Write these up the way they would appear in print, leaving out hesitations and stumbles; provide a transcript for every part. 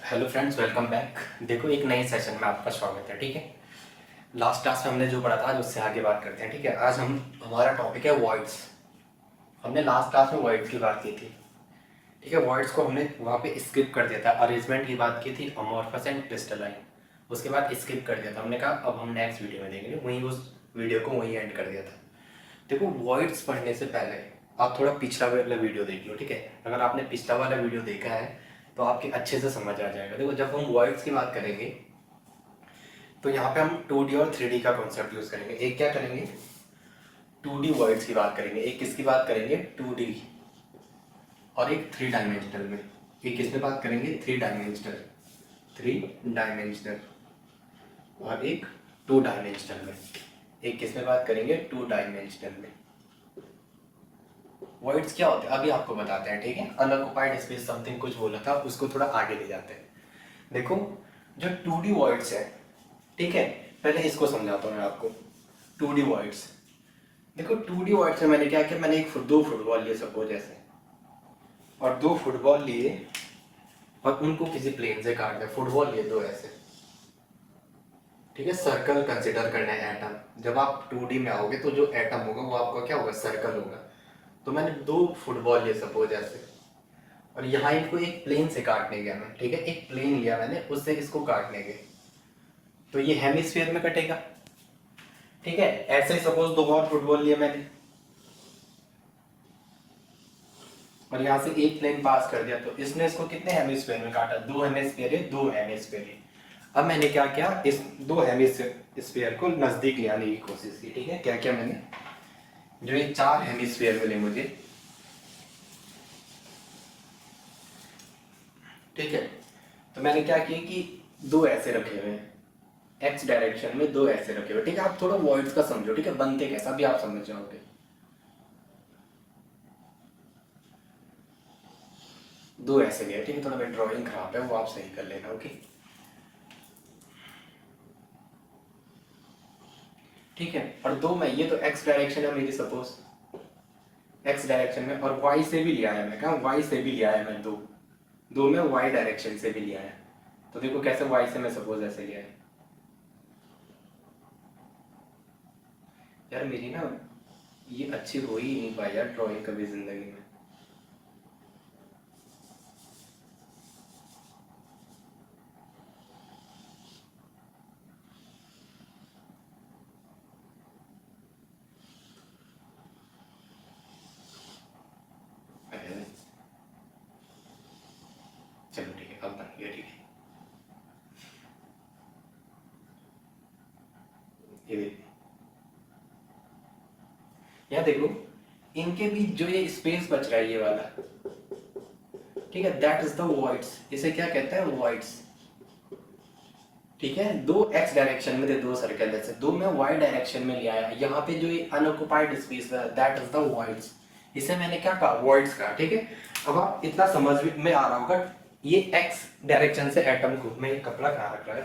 Hello friends, welcome back. देखो, एक नए सेशन में आपका स्वागत है। ठीक है, लास्ट क्लास में हमने जो पढ़ा था आज उससे आगे बात करते हैं। ठीक है, आज हमारा टॉपिक है वॉइड्स। हमने लास्ट क्लास में वॉइड्स की बात की थी। ठीक है, वॉइड्स को हमने वहाँ पे स्किप कर दिया था। अरेंजमेंट की बात की थी, अमॉर्फस एंड क्रिस्टलाइन। उसके बाद स्किप कर दिया था। हमने कहा अब हम नेक्स्ट वीडियो में देखेंगे, वहीं उस वीडियो को वहीं एंड कर दिया था। देखो, वॉइड्स पढ़ने से पहले आप थोड़ा पिछला वाला वीडियो देख लो। ठीक है, अगर आपने पिछला वाला वीडियो देखा है तो आपके अच्छे से समझ आ जाएगा। देखो, जब हम वॉइड्स की बात करेंगे तो यहाँ पे हम 2D और 3D का कॉन्सेप्ट यूज करेंगे। एक क्या करेंगे, 2D वर्ड्स की बात करेंगे। एक किसकी बात करेंगे, 2D, और एक 3 डायमेंशनल में। एक किसमें बात करेंगे, 3 डायमेंशनल, और एक 2 डायमेंशनल में। एक किसमें बात करेंगे, 2 डायमेंशनल में। वर्ड्स क्या होते हैं अभी आपको बताते हैं। ठीक है, अनऑक्युपाइड स्पेस समथिंग कुछ बोला था, उसको थोड़ा आगे ले जाते हैं। देखो, जो 2D वर्ड्स है, ठीक है, पहले इसको समझाता हूँ मैं आपको। 2D वर्ड्स, देखो 2D वर्ड्स में मैंने क्या किया, मैंने दो फुटबॉल लिए सपोज ऐसे, और दो फुटबॉल लिए और उनको किसी प्लेन से काट दिया। फुटबॉल लिए दो ऐसे, ठीक है। सर्कल कंसिडर करना है एटम। जब आप 2D में आओगे तो जो एटम होगा वो आपका क्या होगा, सर्कल होगा। तो मैंने दो फुटबॉल लिए सपोज ऐसे, और यहाँ इनको एक प्लेन से काटने गया मैं। ठीक है, एक प्लेन लिया मैंने, उससे इसको काटने गए तो ये हेमिस्फीयर में कटेगा। ठीक है, ऐसे ही सपोज दो और फुटबॉल लिए मैंने, और यहाँ से एक प्लेन पास कर दिया, तो इसने इसको कितने हेमिस्फीयर में काटा, दो हेमिस्फीयर है, दो हेमिस्फीयर है। अब मैंने क्या किया, इस दो हेमिस्फीयर को नजदीक ले आने की कोशिश की। ठीक है, क्या किया मैंने, जो ये 4 हेमिस्फीयर मिले मुझे, ठीक है, तो मैंने क्या किया कि दो ऐसे रखे हुए हैं, एक्स डायरेक्शन में दो ऐसे रखे हुए। ठीक है, आप थोड़ा वर्ड्स का समझो। ठीक है, बनते कैसा भी आप समझ जाओगे। दो ऐसे लिया, ठीक है, थोड़ा मेरी ड्राइंग खराब है, वो आप सही कर लेना। ओके, ठीक है, और दो में, ये तो एक्स डायरेक्शन है मेरी सपोज, एक्स डायरेक्शन में, और वाई से भी लिया है। मैं कहा वाई से भी लिया है मैं, दो दो में वाई डायरेक्शन से भी लिया है। तो देखो कैसे, वाई से मैं सपोज ऐसे लिया है। यार मेरी ना ये अच्छी हो ही नहीं पाई यार ड्राइंग कभी जिंदगी में। अरे, चलो ठीक है, अब बन गया। ठीक है, ये देखो, यहाँ देखो, इनके बीच जो ये स्पेस बच रहा है ये वाला, ठीक है, दैट इज द वॉइड्स। इसे क्या कहते हैं, वॉइड्स। ठीक है, दो एक्स डायरेक्शन में थे, दो सर्कल जैसे, दो में वाई डायरेक्शन में ले आया। यहाँ पे जो ये अनऑक्युपाइड स्पेस है, दैट इज द वॉइड्स। इसे मैंने क्या कहा, वॉइड्स कहा। ठीक है, अब आप इतना समझ में आ रहा होगा, ये एक्स डायरेक्शन से एटम को, मैं कपड़ा कहाँ रख रहा है,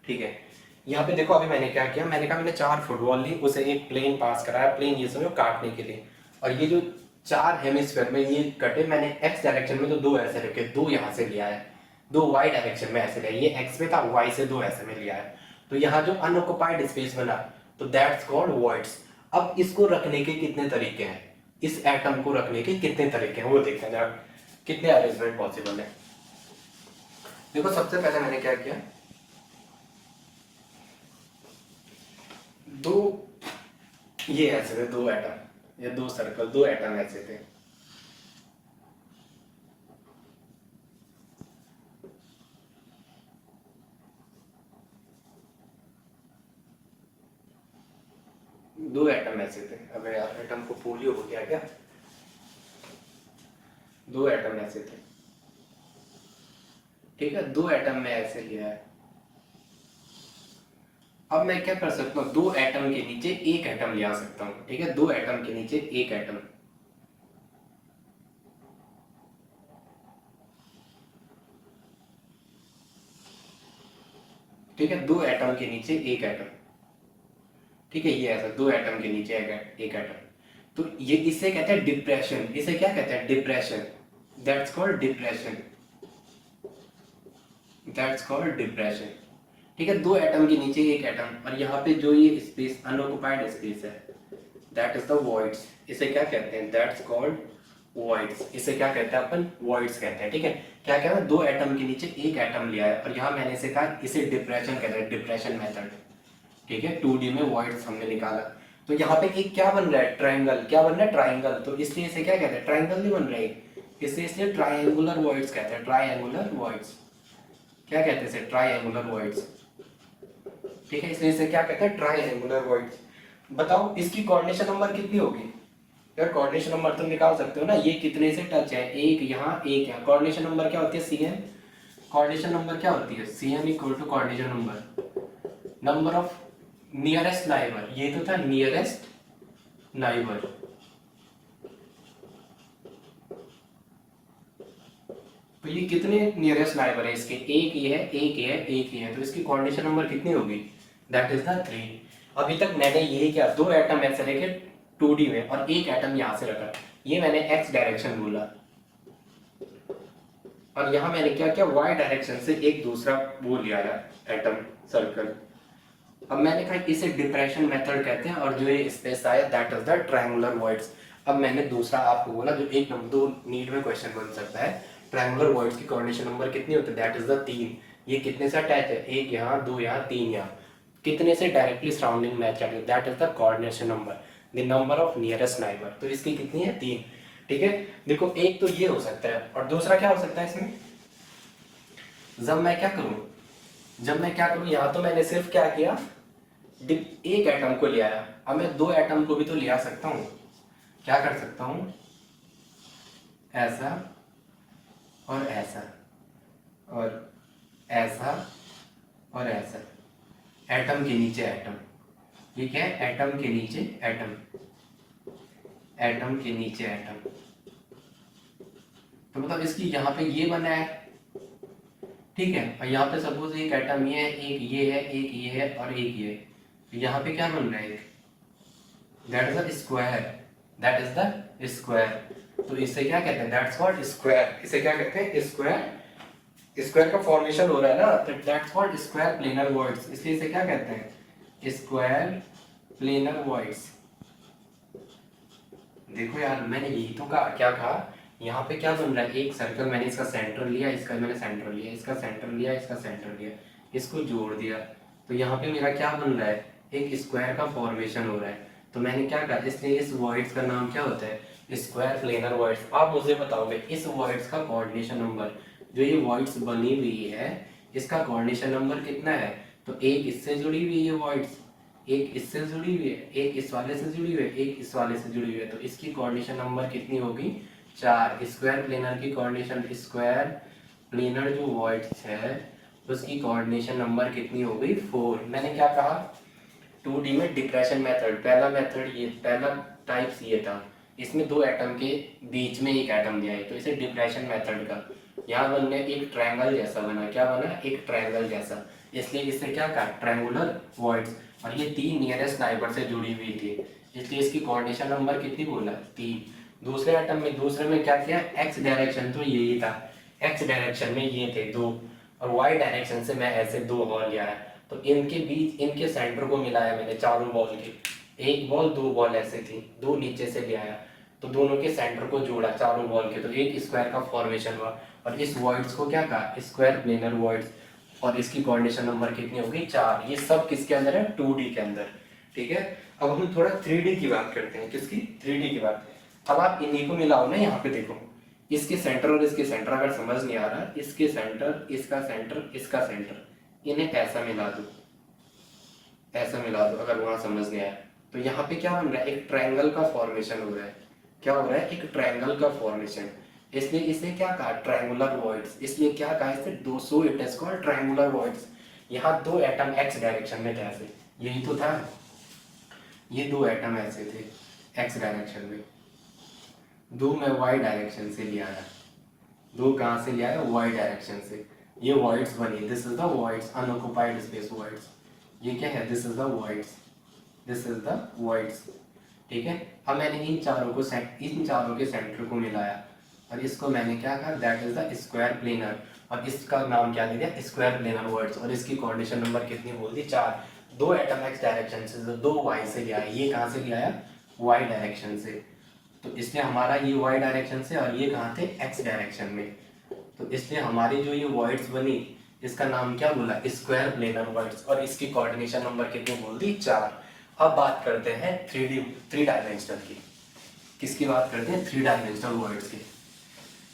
ठीक है। यहाँ पे देखो, अभी मैंने क्या किया, मैंने कहा मैंने 4 फुटबॉल ली, उसे एक प्लेन पास कराया, प्लेन ये समझो काटने के लिए, और ये जो 4 हेमिस्फीयर में ये कटे, मैंने एक्स डायरेक्शन में तो दो ऐसे रखे, दो यहाँ से लिया है, दो वाई डायरेक्शन में ऐसे लिया, ये एक्स में था, वाई से दो ऐसे में लिया है। तो यहाँ जो अनऑक्युपाइड स्पेस बना, तो दैट्स कॉल्ड वॉइड्स। अब इसको रखने के कितने तरीके हैं, इस एटम को रखने के कितने तरीके हैं वो देखते हैं जरा, कितने अरेंजमेंट पॉसिबल है। देखो, सबसे पहले मैंने क्या किया, दो ये ऐसे थे, दो एटम, ये दो सर्कल, दो एटम ऐसे थे। दो एटम ऐसे थे। अबे यार, एटम को पोलियो हो गया क्या, दो एटम ऐसे थे। ठीक है, दो एटम में ऐसे लिया है। अब मैं क्या कर सकता हूँ, दो एटम के नीचे एक एटम ले आ सकता हूँ। ठीक है, दो एटम के नीचे एक एटम, ठीक है, दो एटम के नीचे एक एटम। ठीक है, ये ऐसा दो एटम के नीचे एक एटम। तो ये, इसे कहते हैं डिप्रेशन। इसे क्या कहते हैं, depression, that's called depression. That's called depression. ठीक है, दो एटम के नीचे एक एटम, और यहाँ पे जो ये स्पेस अनऑक्युपाइड स्पेस है, दैट इज द वॉइड्स। इसे क्या कहते हैं? That's called voids. इसे क्या कहते हैं? अपन वॉइड्स कहते हैं। ठीक है, क्या कह रहा है? दो एटम के नीचे एक एटम लिया है, और यहाँ मैंने इसे कहा, इसे डिप्रेशन कहते हैं, डिप्रेशन मेथड। ठीक है, 2D में वॉइड्स हमने निकाला। तो यहाँ पे एक क्या बन रहा है? ट्रायंगल। क्या बन रहा है? ट्रायंगल। तो इसलिए इसे क्या कहते हैं? ट्रायंगल नहीं बन रहा है, इसे इसलिए ट्रायंगुलर वॉइड्स कहते हैं। ट्रायंगुलर वॉइड्स क्या कहते हैं? इसे ट्रायंगुलर वॉइड्स। ठीक है, इसलिए इसे क्या कहते हैं? Triangular voids. बताओ इसकी कोऑर्डिनेशन नंबर कितनी होगी? यार कोऑर्डिनेशन नंबर तुम निकाल सकते हो ना, ये कितने से टच है? एक यहाँ एक यहाँ। कोऑर्डिनेशन नंबर क्या होती है? Cn। कोऑर्डिनेशन नंबर क्या होती है? Cn equal to coordination number, number of nearest neighbour. ये तो था नियरेस्ट नाइबर। तो ये कितने नियरेस्ट नाइबर है इसके? एक ये है, एक ये है, एक ये है। तो इसकी कोऑर्डिनेशन नंबर कितनी होगी? That is the 3। अभी तक मैंने यही क्या, दो एटम ऐसे लेके 2D में, और एक एटम यहाँ से रखा, ये मैंने x डायरेक्शन बोला, और यहाँ मैंने क्या किया? y डायरेक्शन से एक दूसरा वो लिया एटम सर्कल। अब मैंने कहा इसे डिप्रेशन मेथड कहते हैं, और जो ये स्पेस आया that is the triangular voids. अब मैंने दूसरा आपको बोला जो एक नंबर दो नीट में क्वेश्चन बन सकता है, ट्रायंगुलर वॉइड्स की कोऑर्डिनेशन नंबर कितनी होती है? That is the 3। ये कितने से अटैच है? एक यहाँ, दो यहाँ, तीन यहाँ। कितने से डायरेक्टली सराउंडिंग मैच करते हैं? That is the coordination number, the number of nearest neighbour. तो इसकी कितनी है? 3। ठीक है, देखो एक तो ये हो सकता है, और दूसरा क्या हो सकता है इसमें? जब मैं क्या करूं, यहाँ तो मैंने सिर्फ क्या किया, एक एटम को ले आया। अब मैं दो एटम को भी तो ले आ सकता हूँ। क्या कर सकता हूँ? ऐसा और ऐसा, और ऐसा और ऐसा, एटम के नीचे एटम। ये क्या है? एटम के नीचे एटम, एटम के नीचे एटम। तो मतलब इसकी यहाँ पे ये बना है। ठीक है, और यहाँ पे सपोज एक एटम ये है, एक ये है, एक ये है, और एक ये है। यहाँ पे क्या बन रहा है? That is the square, that is the square. तो इसे क्या कहते हैं? That's called square. इसे क्या कहते हैं? स्क्वायर। स्क्वायर का फॉर्मेशन हो रहा है ना, तो that's called square planar voids. इसलिए इसे क्या कहते हैं? Square planar voids. देखो यार, मैंने यही तो कहा। क्या कहा? यहाँ पे क्या बन रहा है? एक सर्कल, मैंने इसका सेंटर लिया, इसका मैंने सेंटर लिया, इसका सेंटर लिया, इसका सेंटर लिया, इसको जोड़ दिया। तो यहाँ पे मेरा क्या बन रहा है? एक स्क्वायर का फॉर्मेशन हो रहा है। तो मैंने क्या कहा? इसलिए इस वॉइड्स का नाम क्या होता है? Square planar voids. आप मुझे बताओगे इस वॉइड्स का कोऑर्डिनेशन नंबर, जो ये वॉइड्स बनी हुई है, इसका कोऑर्डिनेशन नंबर कितना है? तो एक इससे जुड़ी हुई है वॉइड्स, एक इससे जुड़ी हुई है, एक इस वाले से जुड़ी हुई है, एक इस वाले से जुड़ी हुई है। तो इसकी कोऑर्डिनेशन नंबर कितनी होगी? 4। स्क्वायर प्लेनर की कोऑर्डिनेशन, स्क्वायर प्लेनर जो वॉइड्स है उसकी कोऑर्डिनेशन नंबर कितनी हो गई? 4। मैंने क्या कहा? 2D में डिप्रेशन मेथड, पहला मेथड ये, पहला टाइप्स ये था। इसमें दो एटम के बीच में एक एटम दिया है, तो इसे डिप्रेशन मेथड का। यहाँ बनने एक ट्रायंगल जैसा बना। क्या बना? एक ट्रायंगल जैसा। इसलिए इसे क्या कहा? Triangular voids. और ये 3 नियरेस्ट नाइबर से जुड़ी हुई थी, इसलिए इसकी कोऑर्डिनेशन नंबर कितनी बोला? 3। दूसरे एटम में, दूसरे में क्या किया? एक्स डायरेक्शन तो यही था, एक्स डायरेक्शन में ये थे 2, और वाई डायरेक्शन से मैं ऐसे 2 बॉल लिया है। तो इनके बीच, इनके सेंटर को मिलाया मैंने चारों बॉल के। एक बॉल, 2 बॉल ऐसे थी, 2 नीचे से ले आया, तो दोनों के सेंटर को जोड़ा चारों बॉल के, तो एक स्क्वायर का फॉर्मेशन हुआ। और इस वॉइड्स को क्या कहा? Square planar voids. और इसकी कोऑर्डिनेशन नंबर कितनी होगी? 4। ये सब किसके अंदर है? 2D के अंदर। ठीक है, अब हम थोड़ा 3D की बात करते हैं। किसकी? 3D की बात। अब आप इन्हीं को मिलाओ ना, यहाँ पे देखो, इसके सेंटर और इसके सेंटर अगर समझ नहीं आ रहा, इसके सेंटर, इसका सेंटर, इसका सेंटर, इन्हें ऐसा मिला दो, ऐसा मिला दो, अगर वहां समझ नहीं आया। तो यहाँ पे क्या बन रहा है? एक ट्रायंगल का फॉर्मेशन हो रहा है। क्या हो रहा है? एक ट्रायंगल का फॉर्मेशन। इसलिए इसे क्या कहा? Triangular voids. इसलिए क्या कहा इसे? 200 it is called triangular voids. यहाँ 2 एटम एक्स डायरेक्शन में थे ऐसे, यही तो था, ये 2 एटम ऐसे थे एक्स डायरेक्शन में, 2 मैं वाई डायरेक्शन से ले आया, 2 कहाँ से ले आया? वाई डायरेक्शन से। ये वॉइड्स बनी, this is the voids, unoccupied space voids. ये क्या है? This is the voids, this is the voids. ठीक है, अब मैंने इन चारों के सेंटर को मिलाया, और इसको मैंने क्या कहा, that is the square planar, और इसका नाम क्या दे दिया, स्क्वायर प्लेनर वर्ड्स। और इसकी कोऑर्डिनेशन नंबर कितनी बोल दी, 4। दो एटम एक्स डायरेक्शन से, तो 2 वाई से लिया है, ये कहाँ से लिया है, वाई डायरेक्शन से। तो इसलिए हमारा ये वाई डायरेक्शन से, और ये कहाँ थे, एक्स डायरेक्शन में। तो इसलिए हमारी जो ये वर्ड्स बनी, इसका नाम क्या बोला, स्क्वायर प्लेनर वर्ड्स, और इसकी कोऑर्डिनेशन नंबर कितनी बोल दी, 4। अब बात करते हैं 3 डायमेंशनल की। किसकी बात करते हैं, 3 डायमेंशनल वर्ड्स की।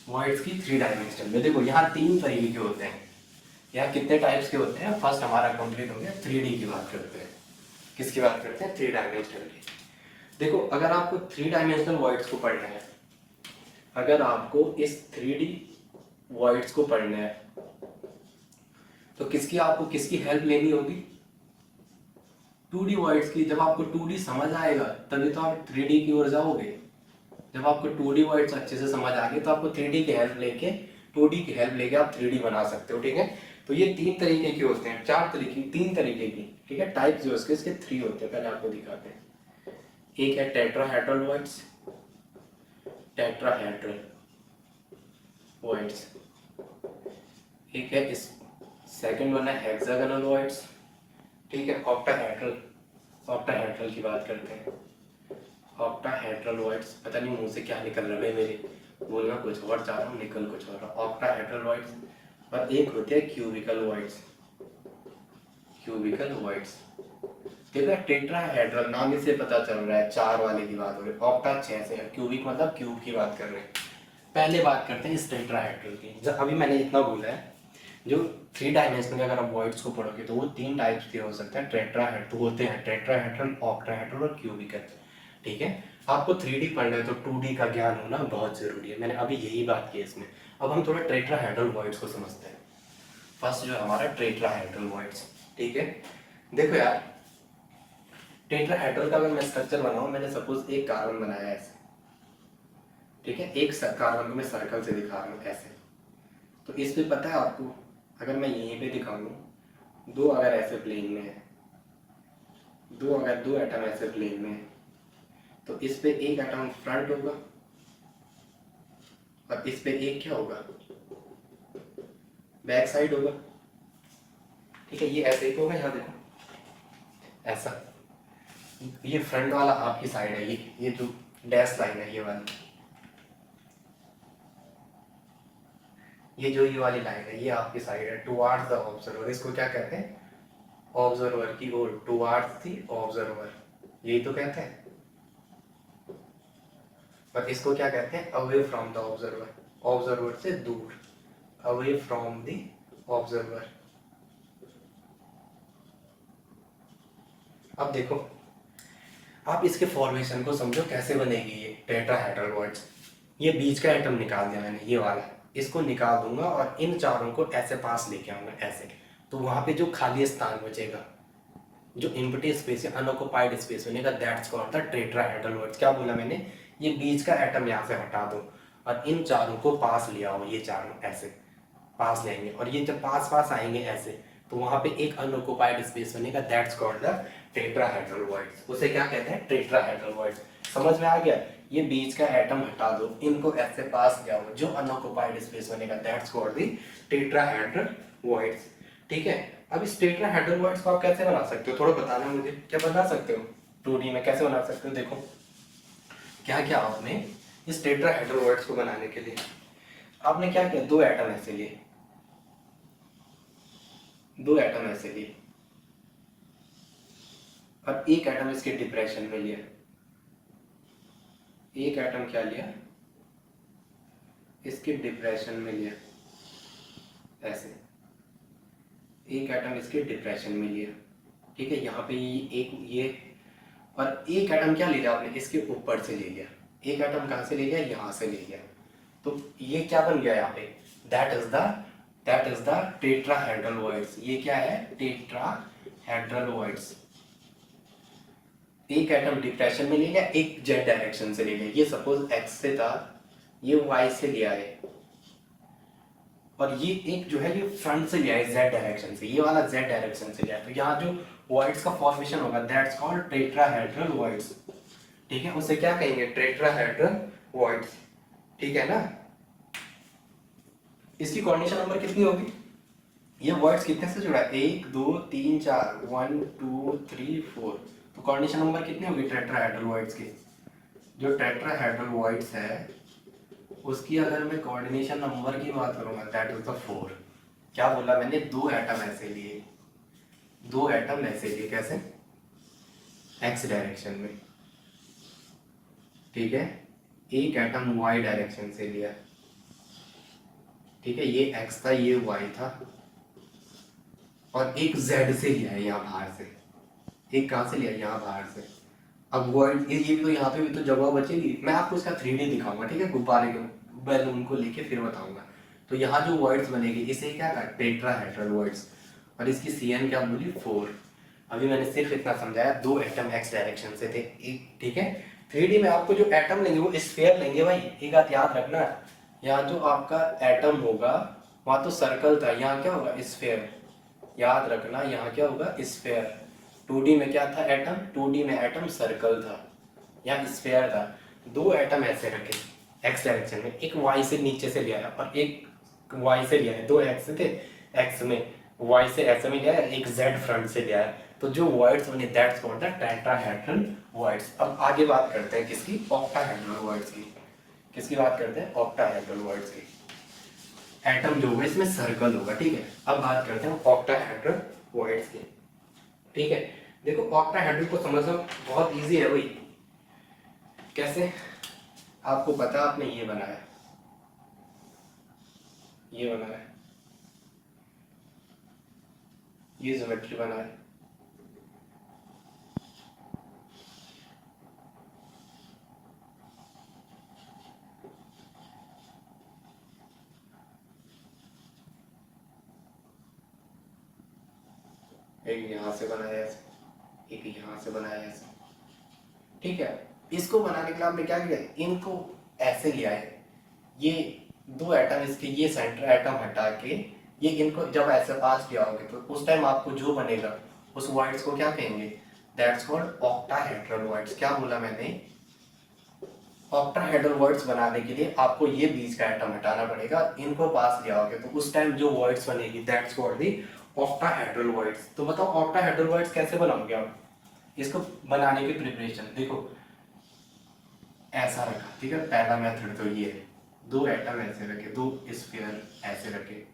वर्ड्स की 3 डायमेंशनल में देखो यहाँ 3 तरीके के होते हैं। यहाँ कितने टाइप्स के होते हैं, फर्स्ट हमारा कंप्लीट हो गया, 3D की बात करते हैं। किसकी बात करते हैं, 3 डायमेंशनल की। देखो अगर आपको 3 डायमेंशनल वर्ड्स को पढ़ना है, अगर आपको इस 3D वर्ड्स को पढ़ना है, तो आपको किसकी हेल्प लेनी होगी, 2D वर्ड्स की। जब आपको 2D समझ आएगा तभी तो आप 3D की ओर जाओगे। जब आपको 2D वर्ड्स अच्छे से समझ आ गए तो आपको 3D की हेल्प लेके, 2D की हेल्प लेके आप 3D बना सकते हो, ठीक है। तो ये 3 तरीके के होते हैं, 4 तरीके, 3 तरीके की, ठीक है। टाइप जो इसके 3 होते हैं, पहले आपको दिखाते हैं। एक है टेट्राहेड्रल वर्ड्स, टेट्राहेड्रल वर्ड्स। एक है इस सेकंड वन है हेक्सागोनल वर्ड्स, ठीक है। ऑक्टाहेड्रल, ऑक्टाहेड्रल की बात करते हैं, ऑक्टाहेड्रल वर्ड्स। पता नहीं मुंह से क्या निकल रहा है मेरे, बोलना कुछ और चाह रहा हूँ, निकल कुछ और। Octahedral words. और एक होते हैं क्यूबिकल वर्ड्स, क्यूबिकल वर्ड्स। देखो टेट्राहेड्रल नाम इससे पता चल रहा है 4 वाले की बात हो रही है, ऑक्टा 6 से, क्यूबिक मतलब क्यूब की बात कर रहे हैं। पहले बात करते हैं इस टेट्राहेड्रल की। जब अभी मैंने इतना बोला है, जो 3 डायमेंशन में अगर आप वर्ड्स को पढ़ोगे तो वो 3 टाइप्स के हो सकते हैं, टेट्राहेड्रल होते हैं, टेट्राहेड्रल, ऑक्टाहेड्रल और क्यूबिकल, ठीक है। आपको 3D पढ़ना है तो 2D का ज्ञान होना बहुत जरूरी है, मैंने अभी यही बात की इसमें। अब हम थोड़ा टेट्राहेड्रल वर्ड्स को समझते हैं। फर्स्ट जो हमारा टेट्राहेड्रल वर्ड्स, ठीक है। देखो यार टेट्राहेड्रल का अगर मैं स्ट्रक्चर बनाऊं, मैंने सपोज एक कार्बन बनाया ऐसे, ठीक है। एक कार्बन को मैं सर्कल से दिखा रहा हूँ ऐसे। तो इस पे पता है आपको, अगर मैं यहीं पे दिखाऊं, 2 अगर ऐसे प्लेन में है, 2 एटम ऐसे प्लेन में है, तो इस पे एक एटम फ्रंट होगा और इस पे एक क्या होगा, बैक साइड होगा, ठीक है। ये ऐसे ही होगा, यहाँ देखो ऐसा, ये फ्रंट वाला आपकी साइड है, ये जो डैश लाइन है ये वाली, ये वाली लाइन है ये आपकी साइड है, टुवार्ड्स द ऑब्जर्वर। इसको क्या कहते हैं, ऑब्जर्वर की ओर, टुवार्ड्स द ऑब्जर्वर, यही तो कहते हैं। पर इसको क्या कहते हैं, away from the observer, observer से दूर, अवे फ्रॉम द ऑब्जर्वर। अब देखो आप इसके फॉर्मेशन को समझो, कैसे बनेगी ये टेट्राहेड्रल वर्ड्स। ये बीच का एटम निकाल दिया मैंने, ये वाला, इसको निकाल दूंगा और इन चारों को ऐसे पास लेके आऊंगा ऐसे, तो वहां पे जो खाली स्थान बचेगा, जो एम्प्टी स्पेस या अनऑक्युपाइड स्पेस बनेगा, that's called the tetrahedral words. क्या बोला मैंने, ये बीच का एटम यहाँ से हटा दो और इन चारों को पास ले आओ, ये चारों ऐसे पास लेंगे, और ये जब पास पास आएंगे ऐसे, तो वहां पे एक अनऑक्युपाइड स्पेस बनेगा, that's called the tetrahedral words. उसे क्या कहते हैं, टेट्राहेड्रल वर्ड्स। समझ में आ गया, ये बीच का एटम हटा दो, इनको ऐसे पास ले आओ, जो अनऑक्युपाइड स्पेस बनेगा, that's called the tetrahedral words, ठीक है। अब इस टेट्राहेड्रल वर्ड्स को आप कैसे बना सकते हो, थोड़ा बताना मुझे, क्या बना सकते हो 2D में, कैसे बना सकते हो। देखो क्या क्या आपने इस टेट्राहेड्रल वर्ड्स को बनाने के लिए आपने क्या किया, 2 एटम ऐसे लिए, 2 एटम ऐसे लिए और एक एटम इसके डिप्रेशन में लिया, एक एटम क्या लिया, इसके डिप्रेशन में लिया ऐसे, एक एटम इसके डिप्रेशन में लिया, ठीक है। यहाँ पे ये और एक एटम क्या ले लिया आपने, इसके ऊपर से ले लिया, एक एटम कहाँ से ले लिया, यहाँ से ले लिया, तो ये क्या बन गया यहाँ पे, that is the tetrahedral words. ये क्या है, टेट्राहेड्रल वर्ड्स। एक एटम डिप्रेशन में ले लिया, एक जेड डायरेक्शन से ले लिया, ये सपोज एक्स से था, ये वाई से लिया है, और ये एक जो है ये फ्रंट से लिया है जेड डायरेक्शन से, ये वाला जेड डायरेक्शन से लिया है। तो यहाँ जो वर्ड्स का फॉर्मेशन होगा, दैट्स कॉल्ड टेट्राहेड्रल वर्ड्स, ठीक है। उसे क्या कहेंगे, टेट्राहेड्रल वर्ड्स, ठीक है ना। इसकी कोऑर्डिनेशन नंबर कितनी होगी? ये वर्ड्स कितने से जुड़ा है? 1 2 3 4, 1 2 3 4। तो कोऑर्डिनेशन नंबर कितनी होगी टेट्राहेड्रल वर्ड्स की? जो टेट्राहेड्रल वर्ड्स है उसकी अगर मैं कोऑर्डिनेशन नंबर की बात करूंगा दैट इज द 4। क्या बोला मैंने? दो एटम ऐसे लिए, दो एटम ऐसे लिए, कैसे? एक्स डायरेक्शन में, ठीक है। एक एटम वाई डायरेक्शन से लिया, ठीक है, ये एक्स था ये वाई था, और एक जेड से लिया है यहाँ बाहर से। एक कहाँ से लिया? यहाँ बाहर से। अब वर्ड ये भी तो, यहाँ पे भी तो जगह बचेगी। मैं आपको इसका 3D दिखाऊंगा, ठीक है, गुब्बारे के बैलून को लेके फिर बताऊंगा। तो यहाँ जो वर्ड्स बनेगी इसे क्या कहा? Tetrahedral words. और इसकी CN क्या बोली? 4। अभी मैंने सिर्फ इतना समझाया, दो एटम एक्स डायरेक्शन से थे, एक, ठीक है। 3D में आपको जो एटम लेंगे वो स्फीयर लेंगे भाई। एक बात याद रखना, यहाँ जो आपका एटम होगा वहाँ तो सर्कल था, यहाँ क्या होगा? स्फीयर। याद रखना यहाँ क्या होगा? स्फीयर। 2D में क्या था एटम? 2D में एटम सर्कल था, यहाँ स्फीयर था। दो एटम ऐसे रखे एक्स डायरेक्शन में, एक वाई से नीचे से लिया है और एक वाई से लिया है। दो एक्स थे, एक्स में, वाई से ऐसे में लिया है, एक जेड फ्रंट से लिया है। तो जो वर्ड्स बने that's called the tetrahedral words. अब आगे बात करते हैं किसकी? ऑक्टाहेड्रल वर्ड्स की। किसकी बात करते हैं? ऑक्टाहेड्रल वर्ड्स की। एटम जो होगा इसमें सर्कल होगा, ठीक है। अब बात करते हैं ऑक्टाहेड्रल वर्ड्स की, ठीक है। देखो ऑक्टाहेड्रल को समझना बहुत इजी है भाई। कैसे? आपको पता, आपने ये बनाया, ये बनाया, ये ज्योमेट्री बनाया, एक यहाँ से बनाया ऐसे, एक यहाँ से बनाया ऐसे, ठीक है। इसको बनाने के लिए आपने क्या किया? इनको ऐसे लिया है, ये दो एटम इसके, ये सेंटर एटम हटा के ये इनको जब ऐसे पास किया होगे तो उस टाइम आपको जो बनेगा उस वर्ड्स को क्या कहेंगे? That's called octahedral words. क्या बोला मैंने? ऑक्टाहेड्रल वर्ड्स बनाने के लिए आपको ये बीच का एटम हटाना पड़ेगा, इनको पास किया होगे तो उस टाइम जो वर्ड्स बनेगी that's called the octahedral words. तो बताओ ऑक्टाहेड्रल वर्ड्स कैसे बनाओगे आप? इसको बनाने की प्रिपरेशन देखो, ऐसा रखा, ठीक है। पहला मेथड तो ये है, दो एटम ऐसे रखे, दो स्फीयर ऐसे रखे,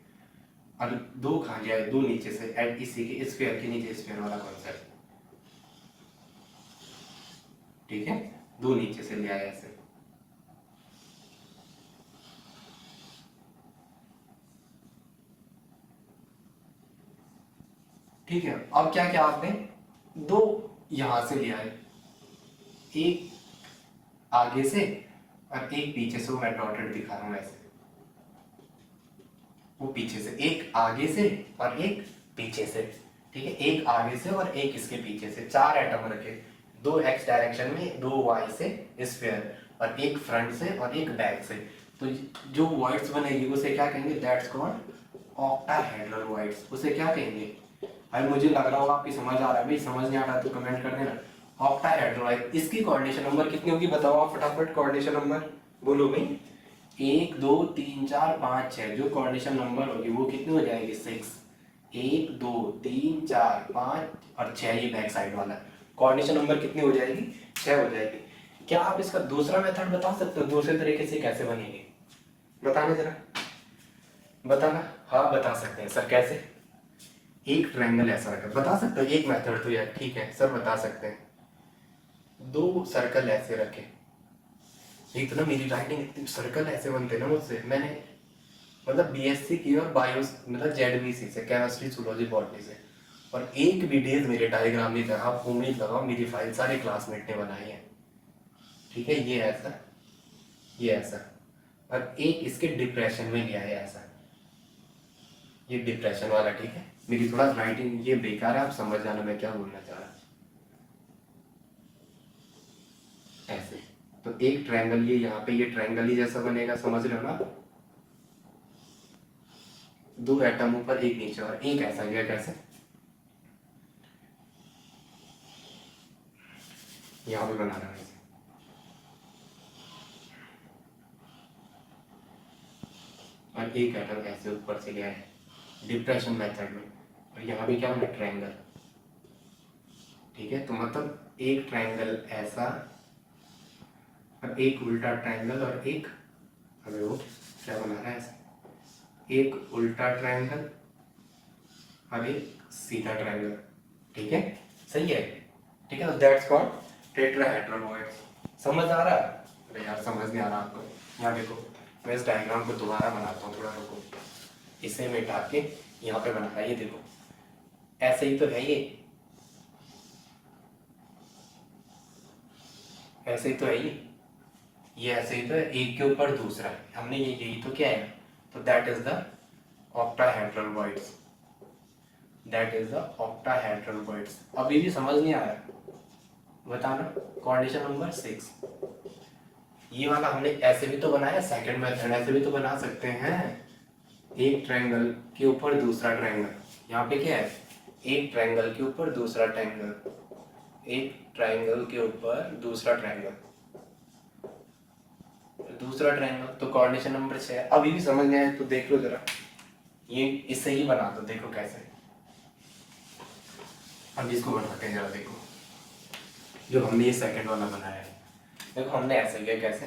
और दो खालियां, दो नीचे से, एंड इसी के स्फीयर के नीचे स्फीयर वाला कॉन्सेप्ट, ठीक है। दो नीचे से ले आया ऐसे, ठीक है। अब क्या क्या आपने? दो यहां से लिया है, एक आगे से और एक पीछे से, वो मैं डॉटेड दिखा रहा हूं ऐसे, वो पीछे से, एक आगे से और एक पीछे से, ठीक है। एक आगे से और एक इसके पीछे से, चार एटम रखे, दो एक्स डायरेक्शन में, दो वाई से स्फीयर, और एक फ्रंट से और एक बैक से। तो जो वर्ड्स बनेगी उसे क्या कहेंगे? That's called octahedral words. उसे क्या कहेंगे? अरे मुझे लग रहा होगा आपकी समझ आ रहा है भाई, समझ नहीं आ रहा तो कमेंट कर देना। ऑक्टाहेड्रल वर्ड, इसकी कोऑर्डिनेशन नंबर कितनी होगी बताओ आप फटाफट? कोऑर्डिनेशन नंबर बोलो भाई। 1 2 3 4 5 6, जो कोऑर्डिनेशन नंबर होगी वो कितनी हो जाएगी? 6। 1 2 3 4 5 और 6, ये बैक साइड वाला कोऑर्डिनेशन नंबर कितनी हो जाएगी? 6 हो जाएगी। क्या आप इसका दूसरा मेथड बता सकते हो? दूसरे तरीके से कैसे बनेगी? बताना जरा, बताना। हाँ बता सकते हैं सर, कैसे? एक ट्रायंगल ऐसा रखा, बता सकते हो? एक मेथड तो यार ठीक है सर, बता सकते हैं। दो सर्कल ऐसे रखे, इतना मेरी राइटिंग इतनी, सर्कल ऐसे बनते ना मुझसे, मैंने मतलब BSc की और बायो मतलब ZBC से, केमिस्ट्री जूलॉजी बॉटनी से, और एक भी डेज मेरे डायग्राम नहीं था। आप उम्मीद लगाओ मेरी फाइल सारे क्लासमेट ने बनाई है, ठीक है। ये ऐसा, ये ऐसा, और एक इसके डिप्रेशन में लिया है ऐसा, ये डिप्रेशन वाला, ठीक है। मेरी थोड़ा राइटिंग ये बेकार है, आप समझ जाना मैं क्या बोलना चाह रहा। ऐसे, तो एक ट्रायंगल, ये यहाँ पे ये ट्रायंगल ही जैसा बनेगा, समझ रहे हो ना? दो एटम ऊपर एक नीचे, और एक ऐसा गया, कैसे? यहाँ पे बना रहा है, और एक एटम ऐसे ऊपर से गया है डिप्रेशन मेथड में, और यहाँ भी क्या बना ट्रायंगल। ठीक है, तो मतलब एक ट्रायंगल ऐसा और एक उल्टा ट्रायंगल और एक, अबे वो क्या बना रहा है ऐसा, एक उल्टा ट्रायंगल और एक सीधा ट्रायंगल। ठीक है, सही है। ठीक है, तो दैट्स कॉल्ड टेट्राहेड्रल वॉइड्स। समझ आ रहा है? अरे यार समझ नहीं आ रहा आपको? यहाँ देखो, मैं इस डायग्राम को दोबारा बनाता हूँ, थोड़ा रुको। इसे मिटा के यहाँ पे बना रहा है, ये देखो ऐसे ही तो है, ऐसे ही तो है ये ऐसे ही तो है, एक के ऊपर दूसरा है, हमने ये यही तो क्या है, तो that is the octahedral voids, that is the octahedral voids. अभी भी समझ नहीं आया? बताना। कंडीशन नंबर 6, ये वाला हमने ऐसे भी तो बनाया, सेकंड मेथड ऐसे भी तो बना सकते हैं, एक ट्रायंगल के ऊपर दूसरा ट्रायंगल। यहाँ पे क्या है, एक ट्रायंगल के ऊपर दूसरा ट्रायंगल, एक ट्रायंगल के ऊपर दूसरा ट्रायंगल, दूसरा ट्रायंगल। तो कंडीशन नंबर 6 अभी भी समझ नहीं आया तो देख लो जरा, ये इससे ही बना दो, देखो कैसे। अब इसको बनाते हैं जरा, देखो जो हमने ये सेकंड वाला बनाया है, देखो हमने ऐसे किया, कैसे,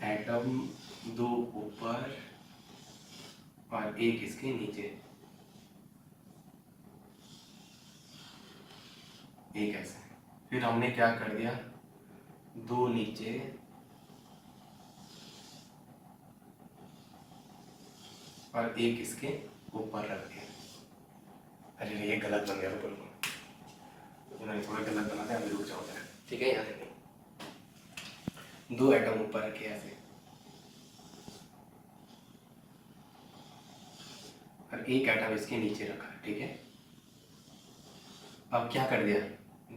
एटम दो ऊपर और एक इसके नीचे, एक ऐसे। फिर हमने क्या कर दिया, दो नीचे और एक इसके ऊपर रख दिया। अरे ये गलत बन गया, बिल्कुल मैंने थोड़ा गलत बना दिया, अभी रुक जाओ जरा। ठीक है, यहाँ देखो दो एटम ऊपर रखे ऐसे और एक एटम इसके नीचे रखा। ठीक है, अब क्या कर दिया,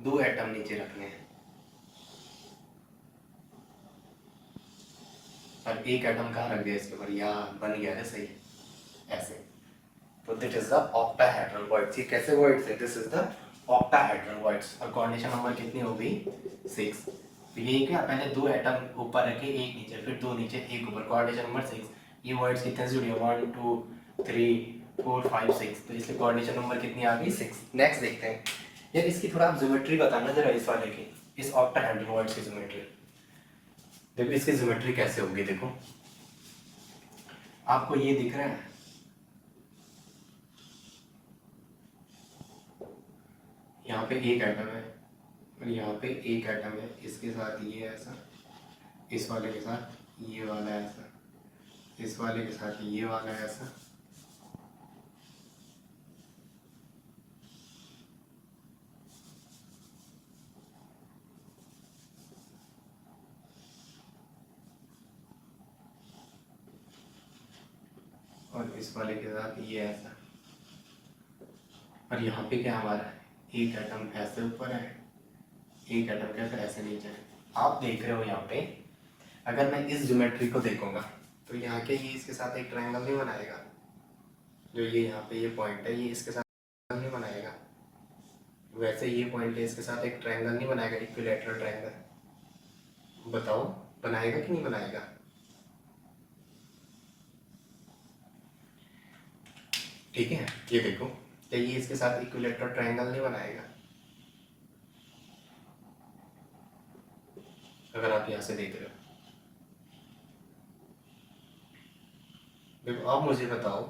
दो एटम नीचे रखने हैं और एक एटम कहाँ रख दिया इसके ऊपर, यहाँ बन गया है सही ऐसे। तो this is the octahedral voids. ये कैसे वॉइड्स है, this is the octahedral voids. और कंडीशन नंबर कितनी हो गई, 6। तो ये क्या, पहले दो एटम ऊपर रखे, एक नीचे, फिर दो नीचे एक ऊपर, कंडीशन नंबर 6। ये वर्ड्स कितने से जुड़ी है, 1 2 3 4 5 6, तो इसलिए कंडीशन नंबर कितनी आ गई, 6। नेक्स्ट देखते हैं यार, इसकी थोड़ा आप ज्योमेट्री बताना जरा, इस वाले की, इस ऑक्टाहेड्रल वॉइड्स की ज्योमेट्री। देखो इसकी ज्योमेट्री कैसे होगी, देखो आपको ये दिख रहा है, यहाँ पे एक एटम है और यहाँ पे एक एटम है, इसके साथ ये ऐसा, इस वाले के साथ ये वाला ऐसा, इस वाले के साथ ये वाला ऐसा, और इस वाले के साथ ये ऐसा। और यहाँ पे क्या हमारा, एक एटम ऐसे ऊपर है, एक एटम क्या है ऐसे नीचे है। आप देख रहे हो यहाँ पे, अगर मैं इस ज्योमेट्री को देखूंगा तो यहाँ के ये इसके साथ एक ट्रायंगल नहीं बनाएगा, जो ये यहाँ पे ये पॉइंट है ये इसके साथ नहीं बनाएगा, वैसे ये पॉइंट है इसके साथ एक ट्रायंगल नहीं बनाएगा, इक्विलैटरल ट्रायंगल। बताओ बनाएगा कि नहीं बनाएगा? ठीक है, ये देखो, तो ये इसके साथ इक्विलैटरल ट्रायंगल नहीं बनाएगा, अगर आप यहाँ से देख रहे हो। देखो आप मुझे बताओ,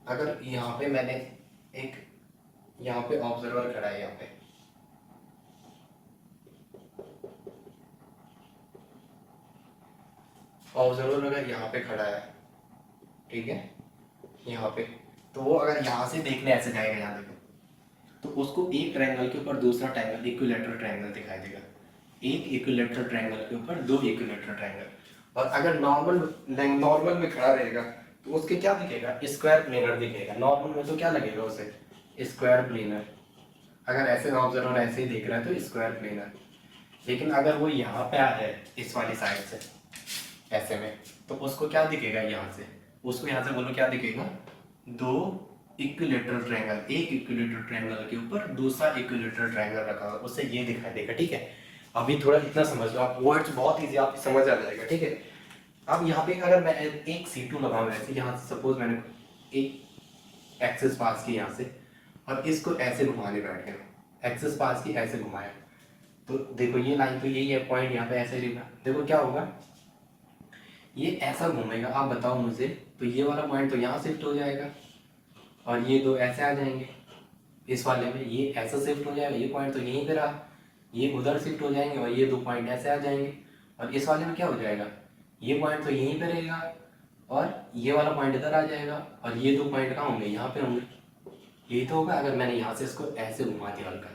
अगर यहाँ पे मैंने एक, यहाँ पे ऑब्जर्वर खड़ा है, यहाँ पे ऑब्जर्वर अगर यहाँ पे खड़ा है, ठीक है, यहाँ पे, तो वो अगर यहाँ से देखने ऐसे जाएगा, यहाँ देखो, तो उसको एक ट्रायंगल के ऊपर दूसरा ट्रायंगल, इक्विलैटरल ट्रायंगल दिखाई देगा, एक इक्विलैटरल ट्रायंगल के ऊपर दो इक्विलैटरल ट्रायंगल। और अगर नॉर्मल में खड़ा रहेगा तो उसके क्या दिखेगा, स्क्वायर प्लेनर दिखेगा। नॉर्मल में तो क्या लगेगा उसे, स्क्वायर प्लेनर। अगर ऐसे ऑब्जर्वर ऐसे ही देख रहा है तो स्क्वायर प्लेनर। लेकिन अगर वो यहाँ पे आ जाए इस वाली साइड से ऐसे में, तो उसको क्या दिखेगा, यहाँ से उसको, यहाँ से बोलो क्या दिखेगा, दो इक्विलैटरल ट्रायंगल, एक इक्विलैटरल ट्रायंगल के ऊपर दूसरा इक्विलैटरल ट्रायंगल रखा हुआ, उससे ये दिखाई देगा। ठीक है, अभी थोड़ा इतना समझ लो आप, वर्ड्स बहुत इजी आप समझ आ जाएगा, ठीक है। अब यहाँ पे अगर मैं एक C2 लगाऊँ ऐसे, यहाँ से सपोज मैंने एक एक्सेस पास की यहाँ से, और इसको ऐसे घुमाने बैठ गया, एक्सेस पास की ऐसे घुमाया, तो देखो ये लाइन तो यही है, पॉइंट यहाँ पे ऐसे रहेगा, देखो क्या होगा, ये ऐसा घूमेगा, आप बताओ मुझे, तो ये वाला पॉइंट तो यहाँ शिफ्ट हो जाएगा, और ये दो ऐसे आ जाएंगे, इस वाले में ये ऐसा शिफ्ट हो जाएगा, ये पॉइंट तो यहीं पे रहा, ये उधर शिफ्ट हो जाएंगे, और ये दो पॉइंट ऐसे आ जाएंगे, और इस वाले में क्या हो जाएगा, ये पॉइंट तो यहीं पे रहेगा, और ये वाला पॉइंट इधर आ जाएगा, और ये दो पॉइंट कहाँ होंगे, यहाँ पे होंगे। यही तो होगा अगर मैंने यहाँ से इसको ऐसे घुमा दिया हल्का,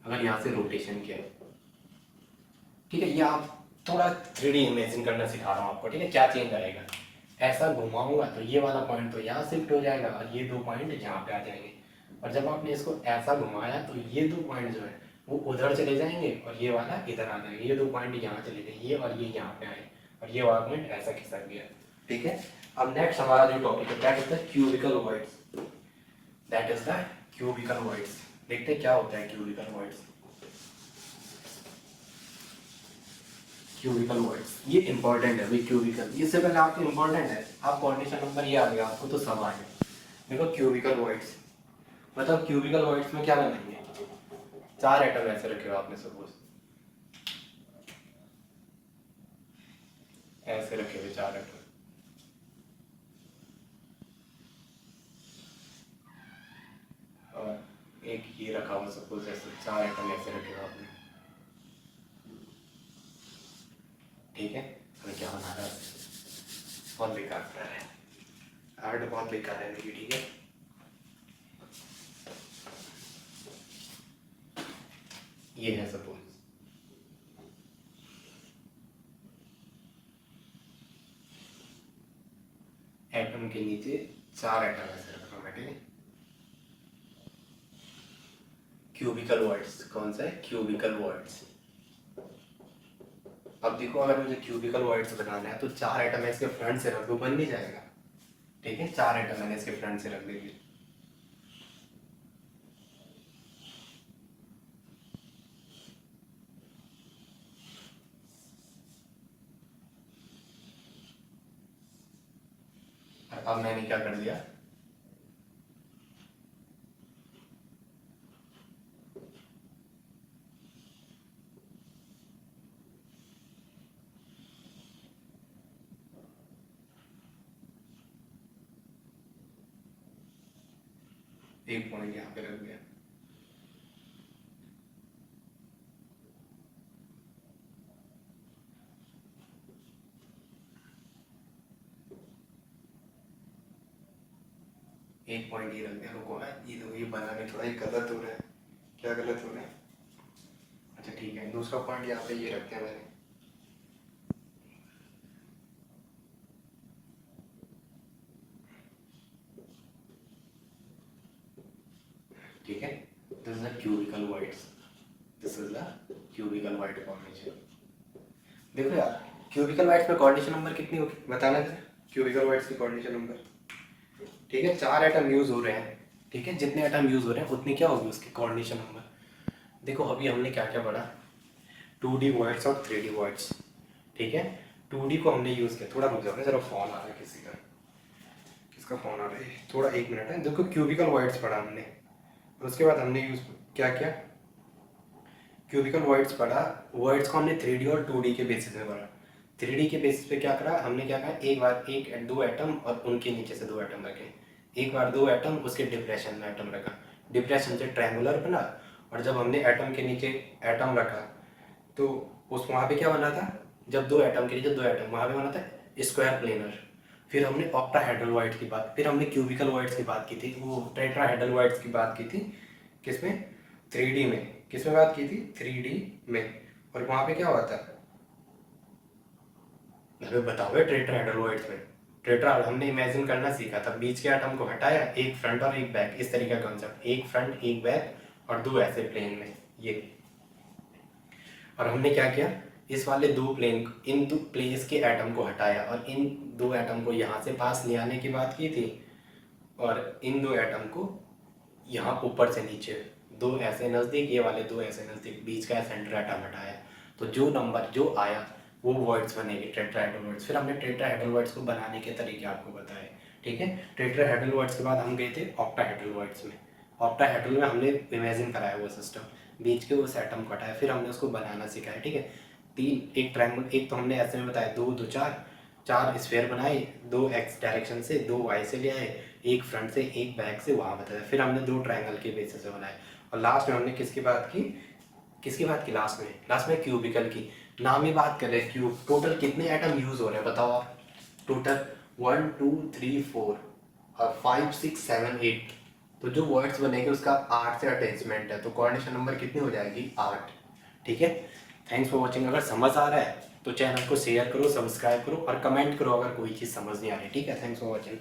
अगर यहाँ से रोटेशन किया, ठीक है। ये आप थोड़ा 3D इमेजिन करना सिखा रहा हूँ आपको, ठीक है, क्या चेंज आएगा, ऐसा घुमाऊंगा तो ये वाला पॉइंट तो यहाँ शिफ्ट हो जाएगा, और ये दो पॉइंट यहाँ पे आ जाएंगे, और जब आपने इसको ऐसा घुमाया तो ये दो पॉइंट जो है वो उधर चले जाएंगे, और ये वाला इधर आ जाएगा, ये दो पॉइंट यहाँ चले गए, ये और ये यहाँ पे आए, और ये वाला पॉइंट ऐसा खिसक गया, ठीक है। अब नेक्स्ट हमारा जो टॉपिक है that is the cubical voids, that is the cubical voids. देखते हैं क्या होता है क्यूबिकल वॉइड्स। क्यूबिकल वॉइड्स ये इंपॉर्टेंट है भाई, क्यूबिकल इससे पहले आपको इंपॉर्टेंट है, आप कोऑर्डिनेशन नंबर ये आ गया आपको तो सब आ गया। देखो क्यूबिकल वॉइड्स मतलब क्यूबिकल वॉइड्स में क्या बनाएंगे, चार एटम ऐसे रखे हो आपने, सपोज ऐसे रखे हुए चार एटम, और एक ये रखा हुआ सपोज ऐसे, चार एटम ऐसे रखे हो आपने, ठीक है। हमें क्या बना रहा है, बहुत बेकार कर रहा है, आर्ट बहुत बेकार है मेरी, ठीक है। ये है सपोज, एटम के नीचे चार एटम ऐसे रख रहा हूँ मैं, ठीक है। क्यूबिकल वर्ड्स कौन सा है, क्यूबिकल वर्ड्स। अब देखो अगर मुझे क्यूबिकल वर्ड्स बनाना है तो चार एटम इसके फ्रंट से रख दो, बन नहीं जाएगा, ठीक है। चार एटम मैंने इसके फ्रंट से रख देंगे, अब मैंने क्या कर दिया, एक पॉइंट यहाँ पे रख दिया, एक पॉइंट ये रख दिया, रुको है ये बनाने थोड़ा ही गलत हो रहा है, क्या गलत हो रहा है, अच्छा ठीक है, दूसरा पॉइंट यहाँ पे ये रख दिया मैंने, ठीक है। This is the cubical voids, this is the cubical void formation. देखो यार क्यूबिकल वॉइड्स में कोऑर्डिनेशन नंबर कितनी होगी बताना जरा, क्यूबिकल वॉइड्स की कोऑर्डिनेशन नंबर, ठीक है। चार एटम यूज हो रहे हैं, ठीक है, जितने एटम यूज हो रहे हैं उतनी क्या होगी उसकी कोऑर्डिनेशन नंबर। देखो अभी हमने क्या क्या पढ़ा, 2D वर्ड्स और 3D वर्ड्स, ठीक है। 2D को हमने यूज किया, थोड़ा रुक जाओ जरा, फोन आ रहा है किसी का, किसका फोन आ रहा है, थोड़ा एक मिनट है। देखो क्यूबिकल वर्ड्स पढ़ा हमने, और उसके बाद हमने यूज क्या किया, क्यूबिकल वर्ड्स पढ़ा, वर्ड्स को हमने 3D और 2D के बेसिस पे पढ़ा। 3D के बेसिस पे क्या करा हमने, क्या कहा, एक बार एक दो एटम और उनके नीचे से दो एटम रखे, एक बार दो एटम उसके डिप्रेशन में एटम रखा, डिप्रेशन से ट्रायंगुलर बना, और जब हमने एटम के नीचे एटम रखा तो उस वहाँ पे क्या बना था, जब दो एटम के नीचे दो एटम वहाँ पे बना था स्क्वायर प्लेनर। फिर हमने ऑक्टाहेड्रल वर्ड्स की बात, फिर हमने क्यूबिकल वर्ड्स की बात की थी, वो टेट्राहेड्रल वर्ड्स की बात की थी, किसमें, 3D में, किसमें बात की थी, 3D में। और वहाँ पे क्या हुआ था, हमें बताओ टेट्राहेड्रल वर्ड्स में, टेट्रा हमने इमेजिन करना सीखा था, बीच के एटम को हटाया, एक फ्रंट और एक बैक, इस तरीके का कॉन्सेप्ट, एक फ्रंट एक बैक और दो ऐसे प्लेन में ये। और हमने क्या किया, इस वाले दो प्लेन, इन दो प्लेस के एटम को हटाया और इन दो एटम को यहाँ से पास ले आने की बात की थी, और इन दो एटम को यहाँ ऊपर से नीचे, दो ऐसे नज़दीक, ये वाले दो ऐसे नज़दीक, बीच का सेंटर एटम हटाया, तो जो नंबर जो आया वो वर्ड्स बनेंगे टेट्राहेड्रल वर्ड्स। फिर हमने टेट्राहेड्रल वर्ड्स को बनाने के तरीके आपको बताए, ठीक है। टेट्राहेड्रल वर्ड्स के बाद हम गए थे ऑक्टाहेड्रल वर्ड्स में। ऑक्टाहेड्रल में हमने इमेजिन कराया वो सिस्टम, बीच के उस एटम को हटाया, फिर हमने उसको बनाना सिखाया, ठीक है। तीन एक ट्रायंगल, एक तो हमने ऐसे में बताया 2 2 4 4 स्फीयर बनाए, 2 एक्स डायरेक्शन से, 2 वाई से ले आए, एक फ्रंट से एक बैक से, वहाँ बताया। फिर हमने 2 ट्रायंगल के बेसिस से बनाए और लास्ट में हमने किसकी बात की, लास्ट में क्यूबिकल की। नाम ही बात कर रहे हैं क्यूब। टोटल कितने एटम यूज हो रहे हैं बताओ आप? टोटल 1 2 3 4 और 5 6 7 8। तो जो वर्ड्स बनेंगे उसका 8 से अटैचमेंट है, तो कोऑर्डिनेशन नंबर कितनी हो जाएगी? 8, ठीक है। Thanks for watching. अगर समझ आ रहा है तो चैनल को शेयर करो, सब्सक्राइब करो और कमेंट करो अगर कोई चीज़ समझ नहीं आ रही, ठीक है। Thanks for watching.